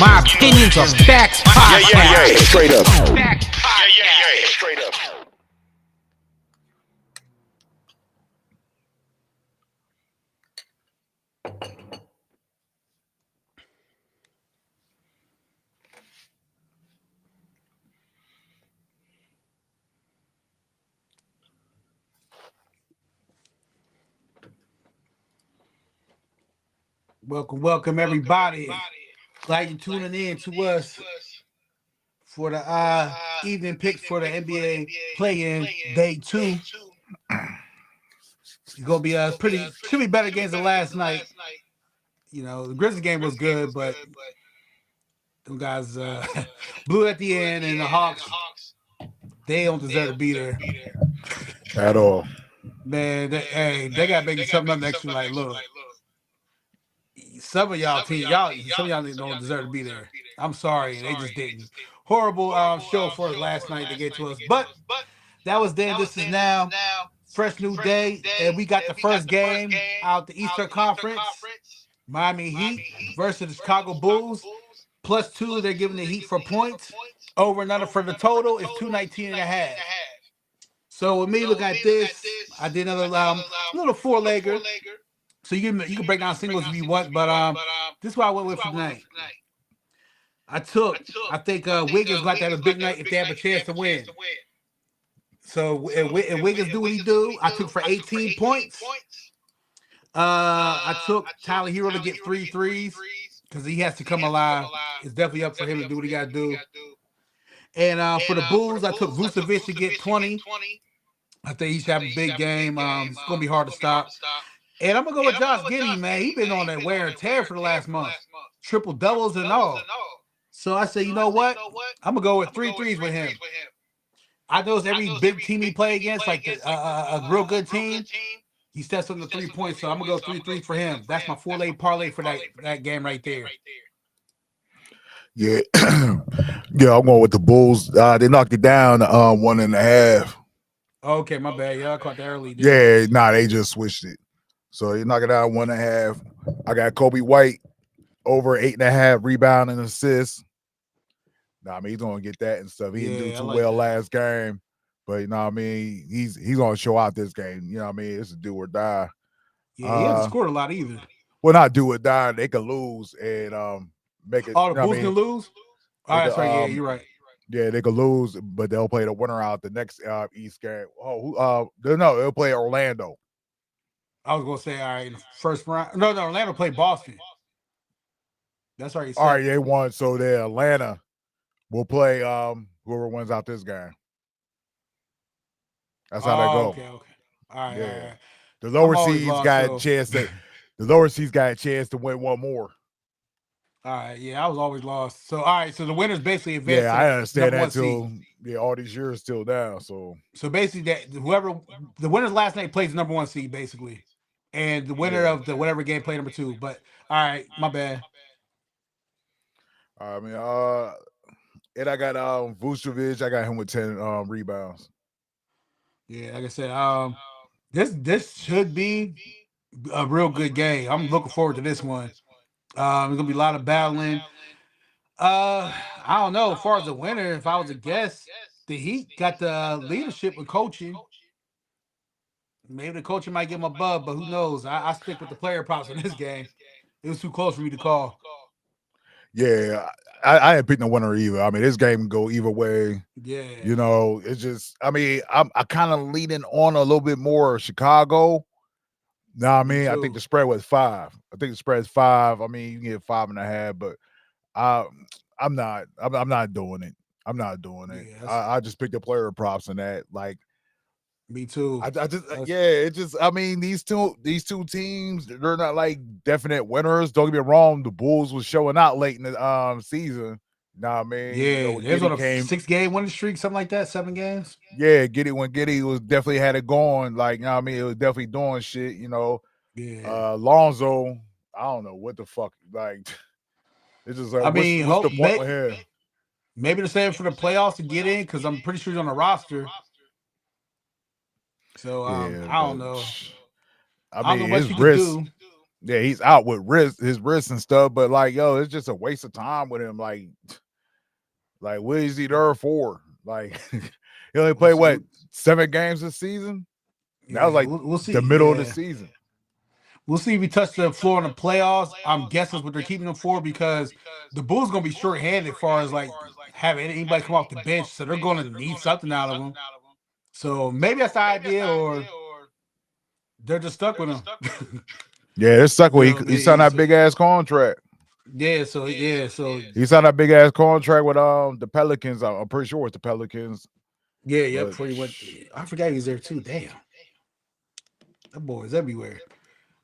My opinions are facts podcast. Yeah. Straight up. Facts Yeah. Straight up. Welcome everybody. Glad you're tuning in to us for the evening picks for the NBA play-in day 2. It's gonna be should be better games than last night. You know, the Grizzlies game was good, but them guys blew at the end, and the Hawks, they don't deserve to be there At all. Man. They got to make something up next year. Like, look, some of y'all don't deserve to be there. I'm sorry, they just didn't. Horrible show for us last night to get to us, but that was then. This is now. Fresh new day, and we got the first game out the Eastern Conference. Miami Heat versus the Chicago Bulls. +2, they're giving the Heat for points. Over and under for the total is 219.5. So with me, look at this. I did another little 4-legger. So you can break down singles if you want, but this is what I went with for tonight. I think Wiggins like to have a big night if they have a chance to win. So and Wiggins do what he do. I took for 18 points. I took Tyler Hero to get 3 threes because he has to come alive. It's definitely up for him to do what he got to do. And for the Bulls, I took Vucevic to get 20. I think he should have a big game. It's going to be hard to stop. And I'm going to go with Josh Giddey, man. He's been on that wear and tear for the last month. Triple doubles and all. So I say, you know what? I'm going to go with 3 threes with him. I know every big team he play against, like a real good team, he steps on the 3 points. So I'm going to go 3 threes for him. That's my 4-leg parlay for that game right there. Yeah. Yeah, I'm going with the Bulls. They knocked it down 1.5. Okay, my bad. Yeah, I caught that early. Yeah, they just switched it. So they knocked it out 1.5. I got Kobe White over 8.5 rebound and assists. I mean, he's gonna get that and stuff. He didn't do too well last game, but you know what I mean. He's gonna show out this game. You know what I mean. It's a do or die. Yeah, he hasn't scored a lot either. Well, not do or die. They could lose and make it. Oh, the Bulls can lose. Oh, that's right. Yeah, you're right. Yeah, they could lose, but they'll play the winner out the next East game. They'll play Orlando. I was gonna say, all right, first round. No, Orlando played Boston. That's right. All right, they won. So the Atlanta will play whoever wins out this game. That's how they go. Okay. All right. Yeah. All right. The lower seeds got a chance to. The lower seeds got a chance to win one more. All right. Yeah, I was always lost. So all right. So the winners basically advanced. Yeah, I understand that too. Yeah, all these years still down. So basically, that the winners last night plays the number 1 seed basically, and the winner of the whatever game played number 2. But all right, my bad. I mean, and I got Vucevic. I got him with 10 rebounds. Yeah, like I said, this should be a real good game. I'm looking forward to this one. There's gonna be a lot of battling. I don't know. As far as the winner, if I was a guess, the Heat got the leadership with coaching. Maybe the coaching might give him a bub, but who knows? I stick with the player props in this game. It was too close for me to call. Yeah, I ain't picking the winner either. I mean, this game can go either way. Yeah. You know, it's just, I mean, I kind of leaning on a little bit more Chicago. No, I mean, I think the spread was 5. I think the spread is 5. I mean, you can get 5.5, but I'm not doing it. I'm not doing it. Yeah, I just picked the player props in that. Like, me too. I mean, these two teams, they're not like definite winners. Don't get me wrong, the Bulls was showing out late in the season. Nah, I mean, yeah, they was on a 6-game winning streak, something like that, 7 games. Yeah, Giddey was definitely had it going. Like, you know what I mean, it was definitely doing shit. You know, Lonzo, I don't know what the fuck. Like, it's just like, what's the point with him? Maybe they're saying for the playoffs to get in because I'm pretty sure he's on the roster. So I don't know. I mean, his wrist. Yeah, he's out with his wrists and stuff. But like, yo, it's just a waste of time with him. Like what is he there for? Like, he only played what 7 games this season. That was Yeah, like we'll see. the middle of the Yeah, season. we'll see if he touched the floor in the playoffs. I'm guessing that's what they're keeping him for because the Bulls gonna be short-handed as far as like having anybody come off the bench, so they're gonna need something out of him. So maybe that's the idea, or they're just stuck with him. Yeah, it's stuck You with know what I he signed mean? that big ass contract. So He signed that big ass contract with the Pelicans. I'm pretty sure it's the Pelicans. yeah. But Before he went, I forgot he was there too. Damn, that boy is everywhere.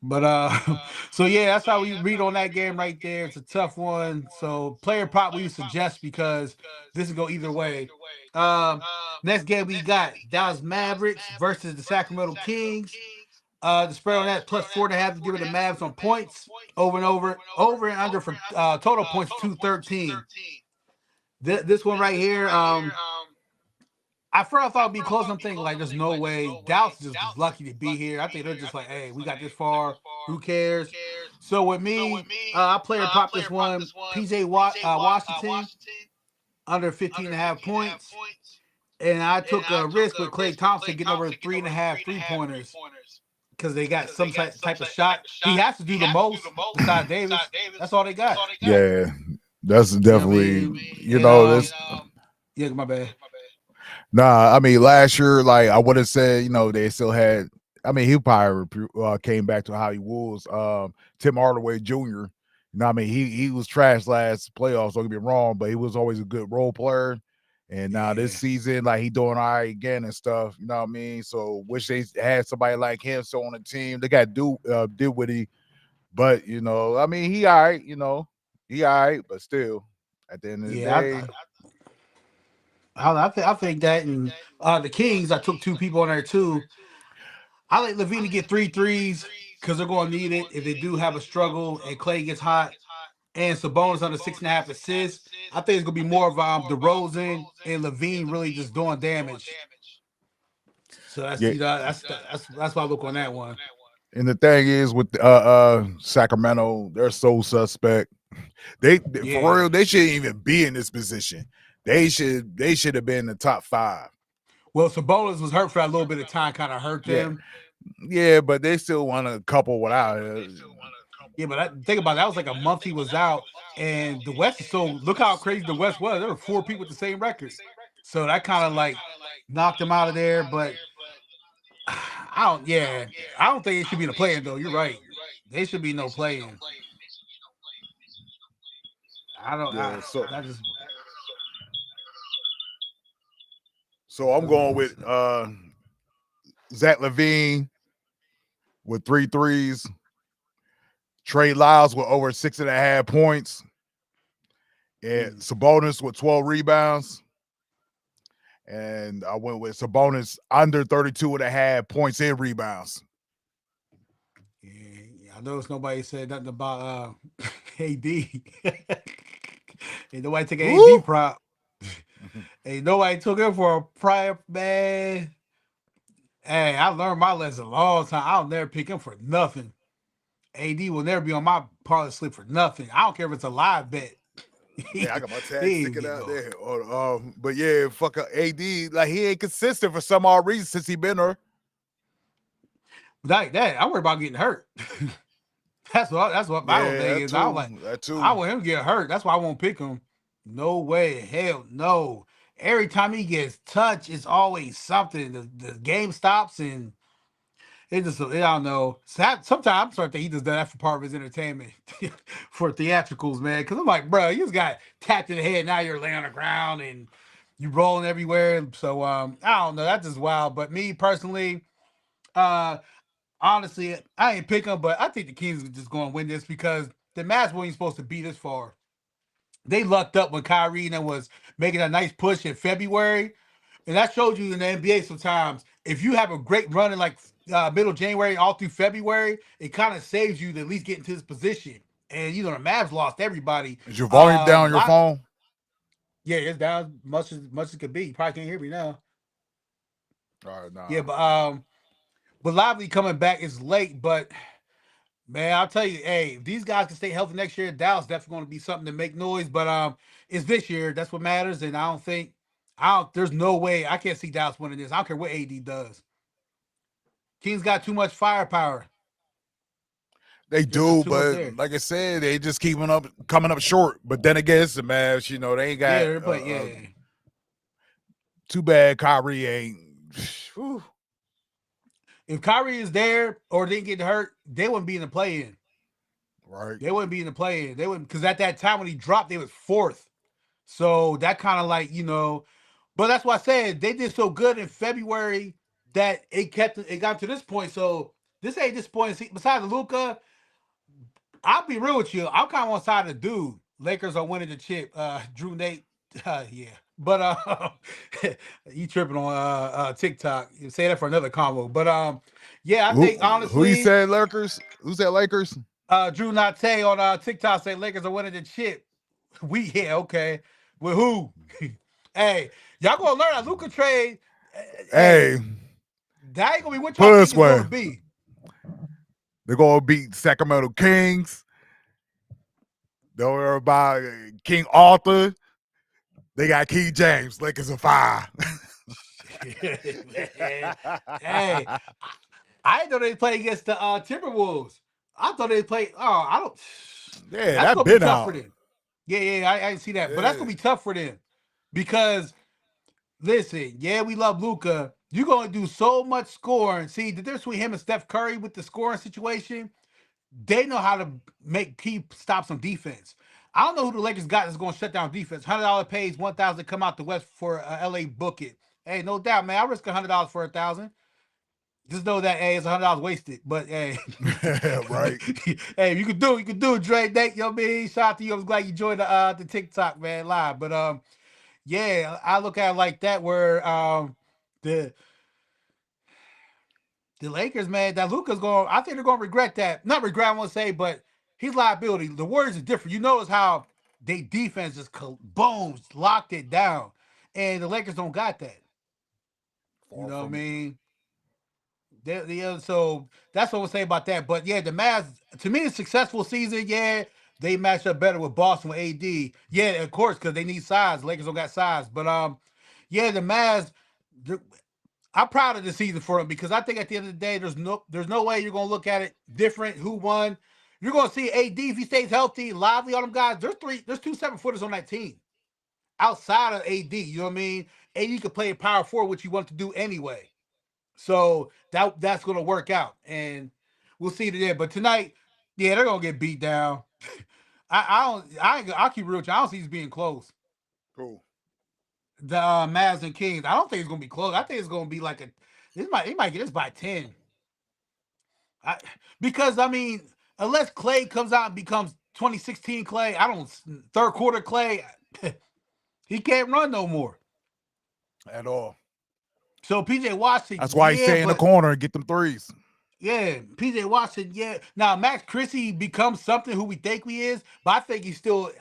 But so yeah, that's how we read on that game right there. It's a tough one. So player prop we suggest because this will go either way. Um, next game we got Dallas Mavericks versus the Sacramento Kings. The spread on that plus 4.5 to give it the Mavs on points over and over and under for total points 213. This one right here, at first I thought it'd be close. I'm thinking like, there's no way. Dallas just was lucky to be here. I think they're just like, hey, we got this far. Who cares? So with me, I player prop this one. PJ Washington under 15 and a half points, and I took a risk with Klay Thompson getting over 3.5 3-pointers because they got some type of shot. He has to do the most besides Davis. That's all they got. yeah, that's You know what I definitely mean? And this. yeah, my bad. Nah, I mean last year, like I would have said, they still had. I mean, he probably came back to how he was. Tim Hardaway Jr. I mean, he was trash last playoffs. Don't get me wrong, but he was always a good role player. And now this season, like he doing all right again and stuff. You know what I mean? So wish they had somebody like him so on the team. They got Dinwiddie, but I mean, he all right. He all right, but still, at the end of the day. I think that, and the Kings, I took 2 people on there too. I like Levine to get 3 threes because they're going to need it if they do have a struggle and Clay gets hot. And Sabonis under 6.5 assists. I think it's going to be more of DeRozan and Levine really just doing damage. So that's that's why I look on that one. And the thing is with Sacramento, they're so suspect. For real, they shouldn't even be in this position. They should have been in the top 5. Well, Sabonis was hurt for a little bit of time, kind of hurt them. Yeah, but they still won a couple without it. Yeah, but think about it, that was like a month he was out, and the West is so. Look how crazy the West was. There were 4 people with the same record, so that kind of like knocked him out of there. But I don't think it should be the playing though. You're right. There should be no playing. I don't. Yeah, I just. So I'm going with Zach LaVine with 3 threes. Trey Lyles with over 6.5 points. And Sabonis with 12 rebounds. And I went with Sabonis under 32.5 points and rebounds. Yeah, I noticed nobody said nothing about AD. Ain't nobody took an AD prop. Ain't nobody took him for a prior, man. Hey, I learned my lesson a long time. I'll never pick him for nothing. AD will never be on my parlay slip for nothing. I don't care if it's a live bet. Yeah, I got my tag sticking out there. But yeah, fuck AD, like he ain't consistent for some odd reason since he been there. Like that, I worry about getting hurt. That's what my whole thing is. I like that too. I want him to get hurt. That's why I won't pick him. No way, hell no. Every time he gets touched, it's always something. The game stops and it just, I don't know. Sometimes I'm starting to think he just does that for part of his entertainment, for theatricals, man. Because I'm like, bro, you just got tapped in the head. Now you're laying on the ground and you rolling everywhere. So I don't know. That's just wild. But me personally, honestly, I ain't pick him, but I think the Kings are just going to win this because the Mavs weren't supposed to be this far. They lucked up when Kyrie was making a nice push in February. And that shows you in the NBA sometimes, if you have a great run in like middle January all through February, it kind of saves you to at least get into this position. And the Mavs lost everybody. Is your volume down on your phone? Yeah, it's down much as it could be. You probably can't hear me now. All right, nah. Yeah, but Lively coming back is late, but Man, I'll tell you, hey, if these guys can stay healthy next year, Dallas definitely going to be something to make noise. But it's this year. That's what matters. And I don't think I don't. There's no way I can't see Dallas winning this. I don't care what AD does. Kings got too much firepower. They There's just do, too much but there. like I said, they just coming up short. But then again, it's the Mavs. You know, they ain't Yeah, got they're playing. Yeah. too bad. Kyrie ain't. Whew. If Kyrie is there or didn't get hurt, they wouldn't be in the play-in. Right. They wouldn't be in the play-in. They wouldn't because at that time when he dropped, they was fourth. So that kind of like but that's why I said they did so good in February that it got to this point. So this ain't disappointing. Besides Luca, I'll be real with you. I'm kind of on side of the dude. Lakers are winning the chip. Drew Nate, yeah. But you tripping on TikTok. You say that for another combo. But yeah, I think Who you honestly, said Lakers? Who said Lakers? Drew Nate on TikTok say Lakers are winning the chip. Okay. With who? Hey, y'all gonna learn that Luca trade. Hey, Hey, that ain't gonna be what put y'all it think this it's way. gonna be. They're gonna beat Sacramento Kings. Don't worry about King Arthur. They got King James. Lakers are 5. Man, hey, I didn't know they play against the Timberwolves. I thought they played. Oh, I don't. Yeah, That's that gonna be been tough for out. them. Yeah, I didn't see that, but that's Yeah. gonna be tough for them because listen, yeah, we love Luca. You're gonna do so much scoring. See, the difference between him and Steph Curry with the scoring situation, they know how to make keep stops on defense. I don't know who the Lakers got that's going to shut down defense. $100 pays 1,000 to come out the West for LA book it. Hey, no doubt, man. I risk $100 for 1,000. Just know that hey, it's $100 wasted. But hey, Right. hey, you can do it. You can do it, Dre. Nate, you know what I mean? Shout out to you. I'm glad you joined the TikTok man live. But yeah, I look at it like that where the the Lakers, man, that Luca's going. I think they're going to regret that. Not regret, I won't say, but his liability. The Warriors is different. You notice how they defense just booms locked it down, and the Lakers don't got that. You Far know what I from it. mean? So that's what we'll say about that. But yeah, the Mavs, to me, a successful season. Yeah, they match up better with Boston with AD. Yeah, of course, because they need size. Lakers don't got size. But yeah, the Mavs. I'm proud of the season for them because I think at the end of the day, there's no way you're gonna look at it different. Who won? You're gonna see AD if he stays healthy, lively, all them guys. There's 2 7-footers on that team outside of AD. You know what I mean? AD could play a power forward, which you want to do anyway. So that's gonna work out, and we'll see today. But tonight, yeah, they're gonna get beat down. I'll keep real with you. I don't see these being close. Cool. The Mavs and Kings. I don't think it's gonna be close. I think it's gonna be like a. He might get this by 10. I, because I mean, unless Clay comes out and becomes 2016 Clay, I don't third quarter Clay. He can't run no more. At all. So PJ Washington, That's why he yeah, stay in the but corner and get them threes. yeah, PJ Washington, yeah. Now Max Chrissy becomes something who we think he is, but I think he's still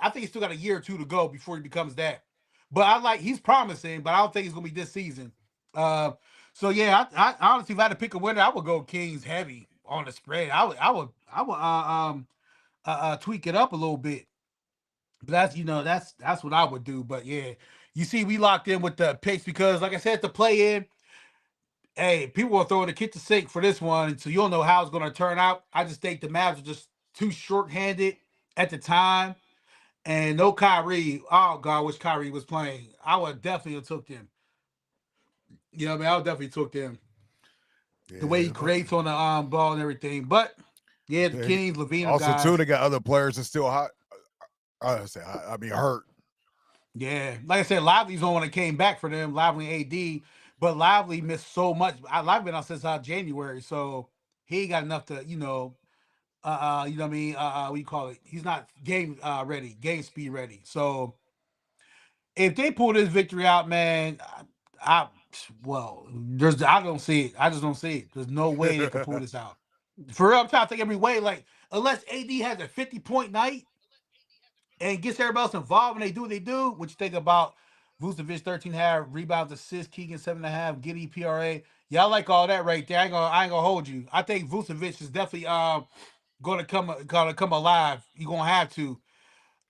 got a year or two to go before he becomes that. But he's promising, but I don't think it's gonna be this season. Uh, so yeah, I honestly, if I had to pick a winner, I would go Kings heavy on the spread. I would tweak it up a little bit. But that's what I would do. But yeah, you see, we locked in with the picks because, like I said, to play in, hey, people are throwing the kitchen sink for this one, so you don't know how it's going to turn out. I just think the Mavs are just too short-handed at the time, and no Kyrie. Oh God, I wish Kyrie was playing. I would definitely have took them. You know what I mean? I would definitely took them. The way he Yeah, but creates on the ball and everything. But yeah, the they, Kings, Levine, them also too, guys. they got other players that's still hot. I mean hurt. Yeah, like I said, Lively's the one that came back for them. Lively AD, but Lively missed so much. Lively been out since January, so he ain't got enough to you know what I mean? What you call it? He's not game ready, game speed ready. So if they pull this victory out, man, well, I don't see it. I just don't see it. There's no way they can pull this out. For real, I'm trying to think every way. Like unless AD has a 50-point night and gets everybody else involved and they do what they do, what you think about Vucevic 13.5, rebounds, assists, Keegan 7.5, Giddy PRA. Yeah, I like all that right there. I ain't gonna hold you. I think Vucevic is definitely gonna come alive. You gonna have to.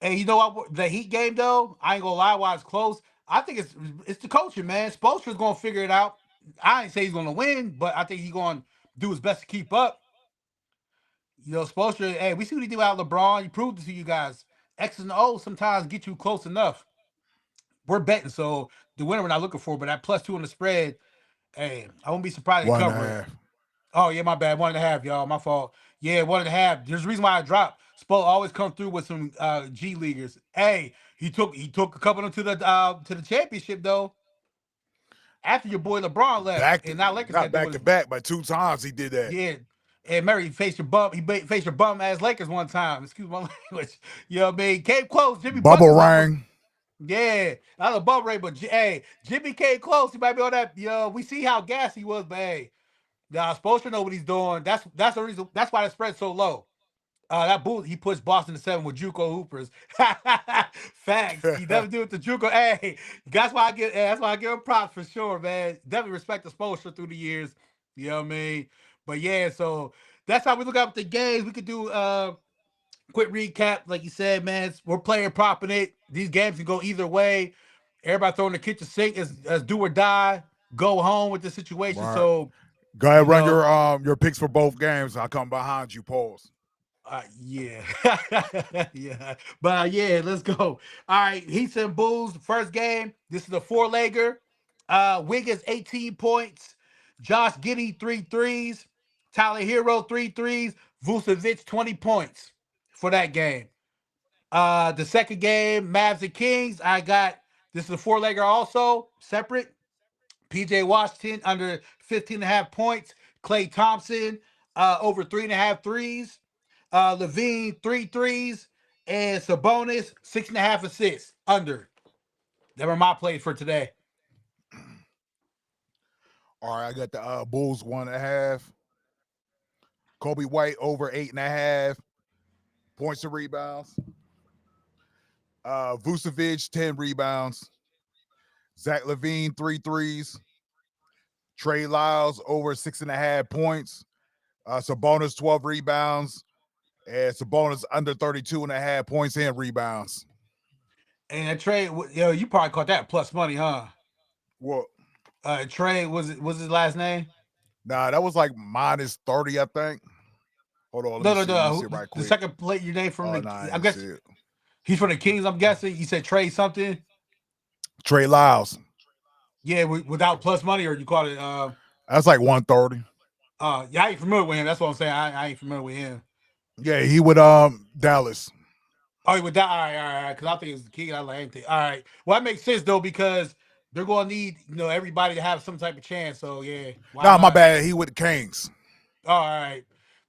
And you know what? The Heat game though, I ain't gonna lie. While it's close, I think it's the coaching, man. Spoelstra's gonna figure it out. I ain't say he's gonna win, but I think he's gonna do his best to keep up. You know, Spoelstra. Hey, we see what he did without LeBron. He proved it to you guys. X's and O's sometimes get you close enough. We're betting, so the winner we're not looking for, but that +2 on the spread. Hey, I won't be surprised to One and a cover it. half. Oh yeah, my bad. 1.5, y'all. My fault. Yeah, 1.5. There's a reason why I dropped. Spo always come through with some G leaguers. Hey, he took a couple of them to the championship though. After your boy LeBron left, Back to, and now Lakers not got to back with to his back, but 2 times he did that. yeah. And Murray faced your bum. Faced your bum ass Lakers one time. Excuse my language. You know what I mean? Came close. Jimmy Bubble Buckets up. ring. Yeah, not a bum rate, but hey, Jimmy came close. He might be on that. We see how gassy he was, but hey, now supposed to know what he's doing. That's the reason. That's why the spread's so low. That bull he pushed Boston to 7 with JUCO hoopers. Facts. He never do it to JUCO. Hey, that's why I give him props for sure, man. Definitely respect the Spoelstra through the years. You know what I mean? But yeah, so that's how we look at the games. We could do quick recap, like you said, man. We're playing propping it. These games can go either way. Everybody throwing the kitchen sink as do or die. Go home with the situation. Right. So Go ahead, you run know, your picks for both games. I'll come behind you. Pause. Yeah, yeah, but yeah, let's go. All right, Heats and Bulls. First game. This is a four-legger. Wiggins 18 points. Josh Giddey three threes. Tyler Hero three threes. Vucevic 20 points for that game. The second game, Mavs and Kings. I got this is a four-legger also separate. PJ Washington under 15 and a half points. Klay Thompson over 3.5 threes. Levine three threes. And Sabonis 6.5 assists under. That were my plays for today. All right, I got the Bulls 1.5. Kobe White over 8.5 points and rebounds. Vucevic 10 rebounds. Zach Levine 3 threes. Trey Lyles over 6.5 points. Sabonis 12 rebounds. And Sabonis under 32.5 points and rebounds. And that trade, you probably caught that plus money, huh? What? Trey was his last name? Nah, that was like minus 30, I think. Hold on, let No, me no, see. Let me no. see right The quick. second plate your name from Oh, the. nah, I I'm ain't see guessing it. he's from the Kings. I'm guessing you said Trey something. Trey Lyles. Yeah, without plus money, or you call it. That's like 130. Yeah, I ain't familiar with him. That's what I'm saying. I ain't familiar with him. Yeah, he would Dallas. Oh, with that, all right. Because I think it's the King. I like anything. All right. Well, that makes sense though because they're going to need everybody to have some type of chance. So yeah, why Nah, my not? bad. He with the Kings. Oh, all right.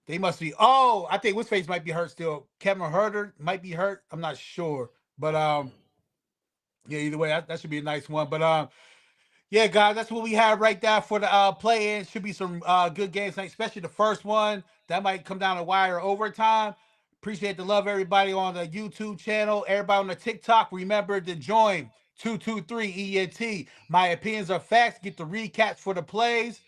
They must be. Oh, I think what's face might be hurt still. Kevin Herter might be hurt. I'm not sure, but yeah. Either way, that should be a nice one. But yeah, guys, that's what we have right there for the play-in. Should be some good games tonight, especially the first one. That might come down to wire overtime. Appreciate the love, everybody on the YouTube channel, everybody on the TikTok. Remember to join 223 ENT. My opinions are facts. Get the recaps for the plays.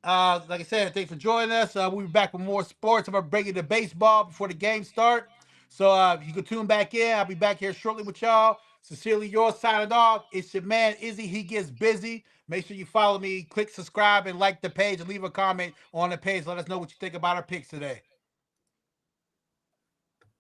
Like I said, thanks for joining us. We'll be back with more sports. I'm gonna break into baseball before the game start. So you can tune back in. I'll be back here shortly with y'all. Sincerely yours, signing off. It's your man Izzy. He gets busy. Make sure you follow me, click subscribe, and like the page, and leave a comment on the page. Let us know what you think about our picks today.